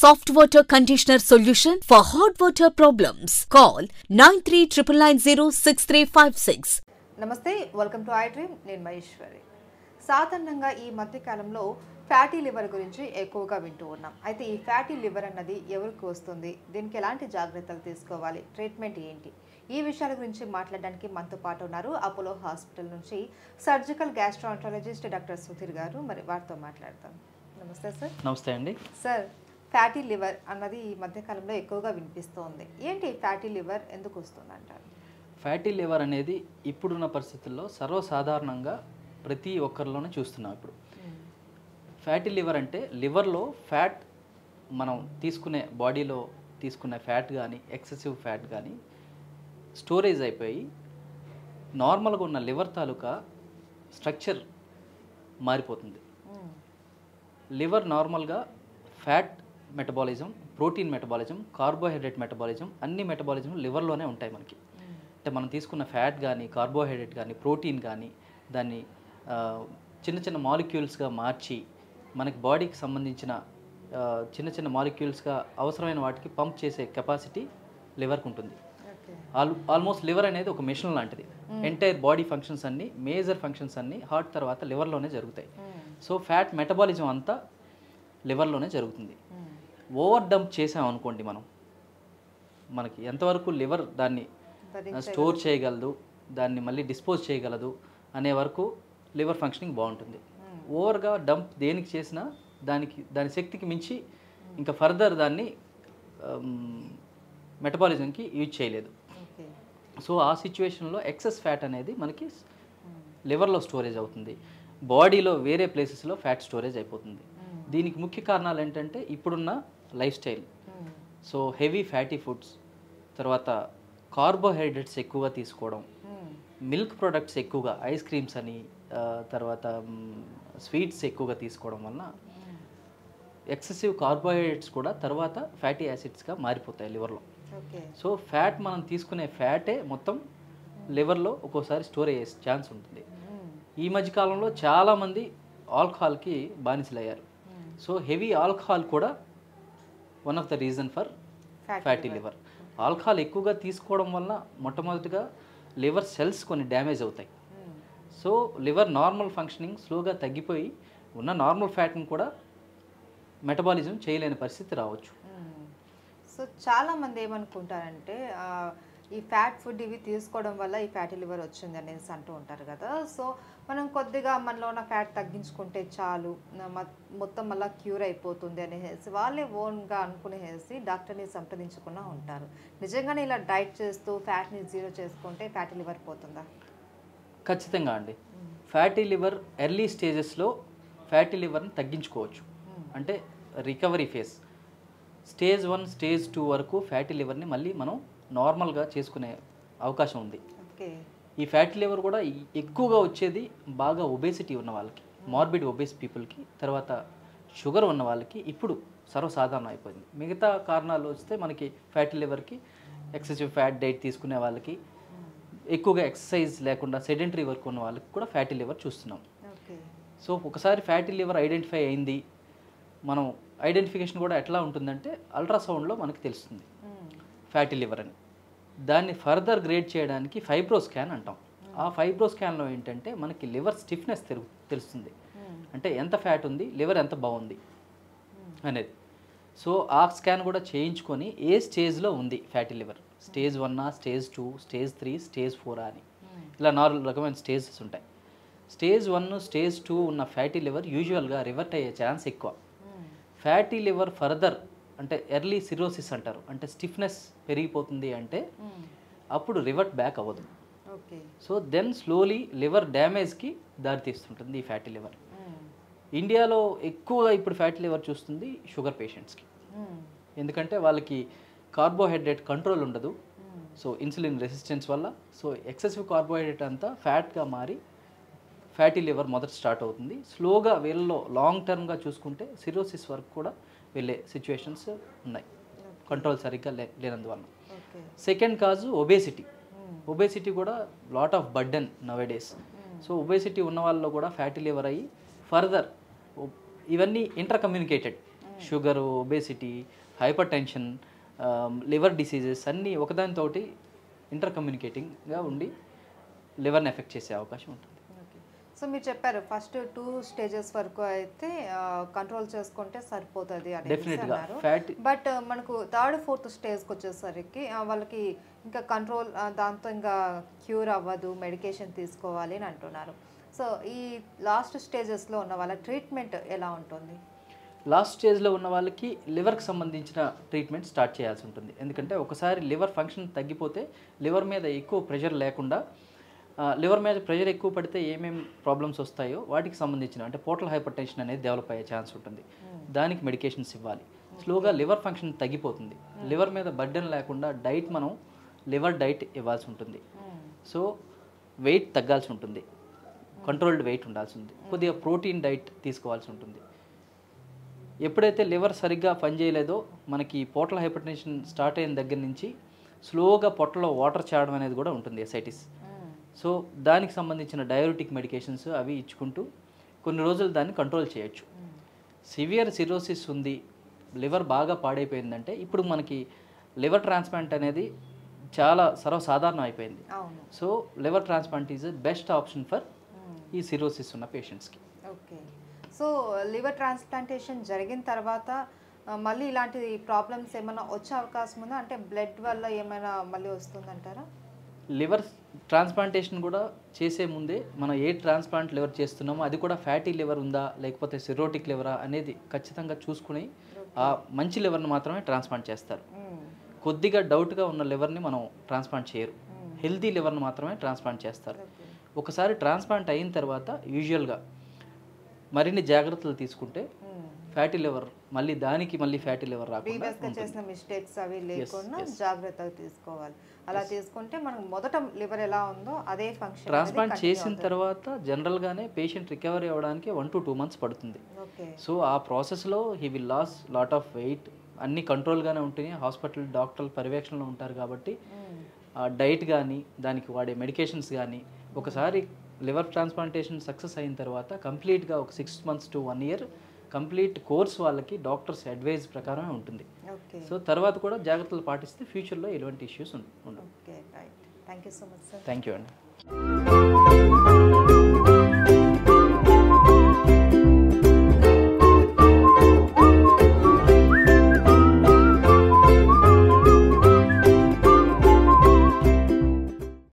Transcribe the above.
soft water conditioner solution for hot water problems. Call 9399906356. నమస్తే, welcome to I dream. నేను మహేశ్వరి. సాధారణంగా ఈ మధ్య కాలంలో ఫ్యాటీ లివర్ గురించి ఎక్కువగా వింటూ ఉన్నాం. అయితే ఈ ఫ్యాటీ లివర్ అన్నది ఎవరికి వస్తుంది, దీనికి ఎలాంటి జాగ్రత్తలు తీసుకోవాలి, ట్రీట్మెంట్ ఏంటి, ఈ విషయాల గురించి మాట్లాడడానికి మనతో పాటు ఉన్నారు అపోలో హాస్పిటల్ నుంచి సర్జికల్ గ్యాస్ట్రోఎంట్రాలజిస్ట్ డాక్టర్ సుధీర్ గారు. మరి వారితో మాట్లాడతాం. నమస్తే సార్. నమస్తే అండి. సార్, ఫ్యాటీ లివర్ అన్నది ఈ మధ్యకాలంలో ఎక్కువగా వినిపిస్తోంది. ఏంటి ఫ్యాటీ లివర్, ఎందుకు వస్తుంది అంటారు? ఫ్యాటీ లివర్ అనేది ఇప్పుడున్న పరిస్థితుల్లో సర్వసాధారణంగా ప్రతి ఒక్కరిలోనే చూస్తున్నాం. ఇప్పుడు ఫ్యాటీ లివర్ అంటే లివర్లో ఫ్యాట్, మనం తీసుకునే బాడీలో తీసుకునే ఫ్యాట్ కానీ ఎక్సెసివ్ ఫ్యాట్ కానీ స్టోరేజ్ అయిపోయి నార్మల్గా ఉన్న లివర్ తాలూకా స్ట్రక్చర్ మారిపోతుంది. లివర్ నార్మల్గా fat metabolism, protein metabolism, carbohydrate metabolism, అన్ని మెటబాలిజం లివర్లోనే ఉంటాయి మనకి. అంటే మనం తీసుకున్న ఫ్యాట్ కానీ కార్బోహైడ్రేట్ కానీ ప్రోటీన్ కానీ దాన్ని చిన్న చిన్న మాలిక్యూల్స్గా మార్చి మనకి బాడీకి సంబంధించిన చిన్న చిన్న మాలిక్యూల్స్గా అవసరమైన వాటికి పంప్ చేసే కెపాసిటీ లివర్కి ఉంటుంది. ఆల్మోస్ట్ లివర్ అనేది ఒక మెషిన్ లాంటిది. ఎంటైర్ బాడీ ఫంక్షన్స్ అన్నీ, మేజర్ ఫంక్షన్స్ అన్నీ హార్ట్ తర్వాత లివర్లోనే జరుగుతాయి. సో ఫ్యాట్ మెటబాలిజం అంతా లివర్లోనే జరుగుతుంది. ఓవర్ డంప్ చేసాం అనుకోండి, మనకి ఎంతవరకు లివర్ దాన్ని స్టోర్ చేయగలదు, దాన్ని మళ్ళీ డిస్పోజ్ చేయగలదు అనే వరకు లివర్ ఫంక్షనింగ్ బాగుంటుంది. ఓవర్గా డంప్ దేనికి చేసినా దాని శక్తికి మించి ఇంకా ఫర్దర్ దాన్ని మెటబాలిజంకి యూజ్ చేయలేదు. సో ఆ సిచ్యువేషన్లో ఎక్సెస్ ఫ్యాట్ అనేది మనకి లివర్లో స్టోరేజ్ అవుతుంది, బాడీలో వేరే ప్లేసెస్లో ఫ్యాట్ స్టోరేజ్ అయిపోతుంది. దీనికి ముఖ్య కారణాలు ఏంటంటే ఇప్పుడున్న life style. So heavy fatty foods, తర్వాత కార్బోహైడ్రేట్స్ ఎక్కువగా తీసుకోవడం, మిల్క్ ప్రొడక్ట్స్ ఎక్కువగా, ఐస్ క్రీమ్స్ అని, తర్వాత స్వీట్స్ ఎక్కువగా తీసుకోవడం వలన ఎక్సెసివ్ కార్బోహైడ్రేట్స్ కూడా తర్వాత ఫ్యాటీ యాసిడ్స్గా మారిపోతాయి లివర్లో. సో ఫ్యాట్, మనం తీసుకునే ఫ్యాటే మొత్తం లివర్లో ఒక్కోసారి స్టోర్ అయ్యే ఛాన్స్ ఉంటుంది. ఈ మధ్యకాలంలో చాలామంది ఆల్కహాల్కి బానిసలయ్యారు. సో హెవీ ఆల్కహాల్ కూడా one of the reason for fatty liver. Alcohol ఎక్కువగా తీసుకోవడం వల్ల మొట్టమొదటిగా లివర్ సెల్స్ కొన్ని డ్యామేజ్ అవుతాయి. సో లివర్ నార్మల్ ఫంక్షనింగ్ స్లోగా తగ్గిపోయి ఉన్న నార్మల్ ఫ్యాట్ని కూడా మెటబాలిజం చేయలేని పరిస్థితి రావచ్చు. సో చాలామంది ఏమనుకుంటారంటే ఈ ఫ్యాట్ ఫుడ్ ఇవి తీసుకోవడం వల్ల ఈ ఫ్యాటీ లివర్ వచ్చింది అనేసి అంటూ ఉంటారు కదా. సో మనం కొద్దిగా మనలో ఉన్న ఫ్యాట్ తగ్గించుకుంటే చాలు, మొత్తం మళ్ళీ క్యూర్ అయిపోతుంది అనేసి వాళ్ళే ఓన్గా అనుకునేసి డాక్టర్ని సంప్రదించకుండా ఉంటారు. నిజంగానే ఇలా డైట్ చేస్తూ ఫ్యాట్ని జీరో చేసుకుంటే ఫ్యాటీ లివర్ పోతుందా? ఖచ్చితంగా అండి. ఫ్యాటీ లివర్ ఎర్లీ స్టేజెస్లో ఫ్యాటీ లివర్ని తగ్గించుకోవచ్చు. అంటే రికవరీ ఫేజ్, స్టేజ్ 1, స్టేజ్ 2 వరకు ఫ్యాటీ లివర్ని మళ్ళీ మనం నార్మల్గా చేసుకునే అవకాశం ఉంది. ఈ ఫ్యాటీ లివర్ కూడా ఎక్కువగా వచ్చేది బాగా ఒబేసిటీ ఉన్న వాళ్ళకి, మార్బిడ్ ఒబేస్ పీపుల్కి, తర్వాత షుగర్ ఉన్న వాళ్ళకి ఇప్పుడు సర్వసాధారణం అయిపోయింది. మిగతా కారణాలు వస్తే మనకి ఫ్యాటీ లివర్కి ఎక్సెసివ్ ఫ్యాట్ డైట్ తీసుకునే వాళ్ళకి, ఎక్కువగా ఎక్సర్సైజ్ లేకుండా సెడెంటరీ వర్క్ ఉన్న వాళ్ళకి కూడా ఫ్యాటీ లివర్ చూస్తున్నాం. సో ఒకసారి ఫ్యాటీ లివర్ ఐడెంటిఫై అయింది, మనం ఐడెంటిఫికేషన్ కూడా ఎట్లా ఉంటుందంటే అల్ట్రాసౌండ్లో మనకి తెలుస్తుంది ఫ్యాటీ లివర్ అని. దాన్ని ఫర్దర్ గ్రేడ్ చేయడానికి ఫైబ్రో స్కాన్ అంటాం. ఆ ఫైబ్రో స్కాన్లో ఏంటంటే మనకి లివర్ స్టిఫ్నెస్ తెలుస్తుంది, అంటే ఎంత ఫ్యాట్ ఉంది, లివర్ ఎంత బాగుంది అనేది. సో ఆ స్కాన్ కూడా చేయించుకొని ఏ స్టేజ్లో ఉంది fatty liver, stage 1, stage 2, stage 3, stage 4 అని ఇలా 4 రకమైన స్టేజెస్ ఉంటాయి. స్టేజ్ 1, స్టేజ్ 2 ఉన్న ఫ్యాటీ లివర్ యూజువల్గా రివర్ట్ అయ్యే ఛాన్స్ ఎక్కువ. ఫ్యాటీ లివర్ ఫర్దర్ అంటే ఎర్లీ సిరోసిస్ అంటారు, అంటే స్టిఫ్నెస్ పెరిగిపోతుంది అంటే అప్పుడు రివర్ట్ బ్యాక్ అవ్వదు. సో దెన్ స్లోలీ లివర్ డ్యామేజ్కి దారితీస్తుంటుంది ఈ ఫ్యాటీ లివర్. ఇండియాలో ఎక్కువగా ఇప్పుడు ఫ్యాటీ లివర్ చూస్తుంది షుగర్ పేషెంట్స్కి, ఎందుకంటే వాళ్ళకి కార్బోహైడ్రేట్ కంట్రోల్ ఉండదు. సో ఇన్సులిన్ రెసిస్టెన్స్ వల్ల సో ఎక్సెసివ్ కార్బోహైడ్రేట్ అంతా ఫ్యాట్గా మారి ఫ్యాటీ లివర్ మొదట స్టార్ట్ అవుతుంది. స్లోగా వీళ్ళలో లాంగ్ టర్మ్గా చూసుకుంటే సిరోసిస్ వరకు కూడా వెళ్ళే సిచ్యువేషన్స్ ఉన్నాయి, కంట్రోల్ సరిగ్గా లేనందువల్ల. సెకండ్ కాజు ఒబేసిటీ. ఒబేసిటీ కూడా lot of burden nowadays. So obesity ఉన్న వాళ్ళలో కూడా ఫ్యాటీ లివర్ అయ్యి ఫర్దర్ ఇవన్నీ inter communicated. Sugar, obesity, hyper tension, liver diseases అన్నీ ఒకదానితోటి ఇంటర్ కమ్యూనికేటింగ్గా ఉండి లివర్ని ఎఫెక్ట్ చేసే అవకాశం ఉంటుంది. సో మీరు చెప్పారు ఫస్ట్ 2 స్టేజెస్ వరకు అయితే కంట్రోల్ చేసుకుంటే సరిపోతుంది అని డెఫినెట్గా అన్నారు. ఫ్యాట్ బట్ మనకు 3rd 4th స్టేజ్కి వచ్చేసరికి వాళ్ళకి ఇంకా కంట్రోల్ దాంతో ఇంకా క్యూర్ అవ్వదు, మెడికేషన్ తీసుకోవాలి అని అంటున్నారు. సో ఈ లాస్ట్ స్టేజెస్లో ఉన్న వాళ్ళ ట్రీట్మెంట్ ఎలా ఉంటుంది? లాస్ట్ స్టేజ్లో ఉన్న వాళ్ళకి లివర్కి సంబంధించిన ట్రీట్మెంట్ స్టార్ట్ చేయాల్సి ఉంటుంది. ఎందుకంటే ఒకసారి లివర్ ఫంక్షన్ తగ్గిపోతే లివర్ మీద ఎక్కువ ప్రెషర్ లేకుండా, లివర్ మీద ప్రెషర్ ఎక్కువ పడితే ఏమేమి ప్రాబ్లమ్స్ వస్తాయో వాటికి సంబంధించిన అంటే పోర్టల్ హైపర్ టెన్షన్ అనేది డెవలప్ అయ్యే ఛాన్స్ ఉంటుంది. దానికి మెడికేషన్స్ ఇవ్వాలి. స్లోగా లివర్ ఫంక్షన్ తగ్గిపోతుంది. లివర్ మీద బర్డెన్ లేకుండా డైట్ మనం లివర్ డైట్ ఇవ్వాల్సి ఉంటుంది. సో వెయిట్ తగ్గాల్సి ఉంటుంది, కంట్రోల్డ్ వెయిట్ ఉండాల్సి ఉంటుంది, కొద్దిగా ప్రోటీన్ డైట్ తీసుకోవాల్సి ఉంటుంది. ఎప్పుడైతే లివర్ సరిగ్గా పనిచేయలేదో మనకి పోర్టల్ హైపర్ టెన్షన్ స్టార్ట్ అయిన దగ్గర నుంచి స్లోగా పొట్టలో వాటర్ చేరడం అనేది కూడా ఉంటుంది, ఎసైటిస్. సో దానికి సంబంధించిన డయాబెటిక్ మెడికేషన్స్ అవి ఇచ్చుకుంటూ కొన్ని రోజులు దాన్ని కంట్రోల్ చేయొచ్చు. సివియర్ సిరోసిస్ ఉంది, లివర్ బాగా పాడైపోయిందంటే ఇప్పుడు మనకి లివర్ ట్రాన్స్ప్లాంట్ అనేది చాలా సర్వసాధారణం అయిపోయింది. So liver transplant is best option for ఈ సిరోసిస్ ఉన్న పేషెంట్స్కి. ఓకే. సో లివర్ ట్రాన్స్ప్లాంటేషన్ జరిగిన తర్వాత మళ్ళీ ఇలాంటి ప్రాబ్లమ్స్ ఏమైనా వచ్చే అవకాశం ఉందా? అంటే బ్లడ్ వల్ల ఏమైనా మళ్ళీ వస్తుందంటారా? లివర్ ట్రాన్స్ప్లాంటేషన్ కూడా చేసే ముందే మనం ఏ ట్రాన్స్ప్లాంట్ లివర్ చేస్తున్నామో అది కూడా ఫ్యాటీ లివర్ ఉందా లేకపోతే సిరోటిక్ లివరా అనేది ఖచ్చితంగా చూసుకుని ఆ మంచి లివర్ని మాత్రమే ట్రాన్స్ప్లాంట్ చేస్తారు. కొద్దిగా డౌట్గా ఉన్న లివర్ని మనం ట్రాన్స్ప్లాంట్ చేయరు, హెల్తీ లివర్ని మాత్రమే ట్రాన్స్ప్లాంట్ చేస్తారు. ఒకసారి ట్రాన్స్ప్లాంట్ అయిన తర్వాత యూజువల్గా మరిన్ని జాగ్రత్తలు తీసుకుంటే ఫ్యాటీ లివర్ మళ్ళీ ఫ్యాటీ లివర్ రాకుండా చేసిన మిస్టేక్స్ అవి లేకుండా జాగ్రత్తగా తీసుకోవాలి. అలా తీసుకుంటే మనకు మొదట లివర్ ఎలా ఉందో అదే ఫంక్షన్. ట్రాన్స్ప్లాంట్ చేసిన తర్వాత జనరల్గానే పేషెంట్ రికవరీ అవ్వడానికి 1 to 2 months పడుతుంది. సో ఆ ప్రాసెస్లో he will lose lot of weight, అన్ని కంట్రోల్గానే ఉంటుంది. హాస్పిటల్ డాక్టర్ల పర్యవేక్షణలో ఉంటారు కాబట్టి డైట్ కానీ దానికి వాడే మెడికేషన్స్ కానీ ఒకసారి లివర్ ట్రాన్స్ప్లాంటేషన్ సక్సెస్ అయిన తర్వాత కంప్లీట్గా ఒక 6 months to 1 year complete course వాళ్ళకి డాక్టర్స్ అడ్వైజ్ ప్రకారమే ఉంటుంది. సో తర్వాత కూడా జాగ్రత్తలు పాటిస్తే ఫ్యూచర్లో ఎటువంటి ఇష్యూస్ ఉండవు. Thank you so much sir. Thank you అండి.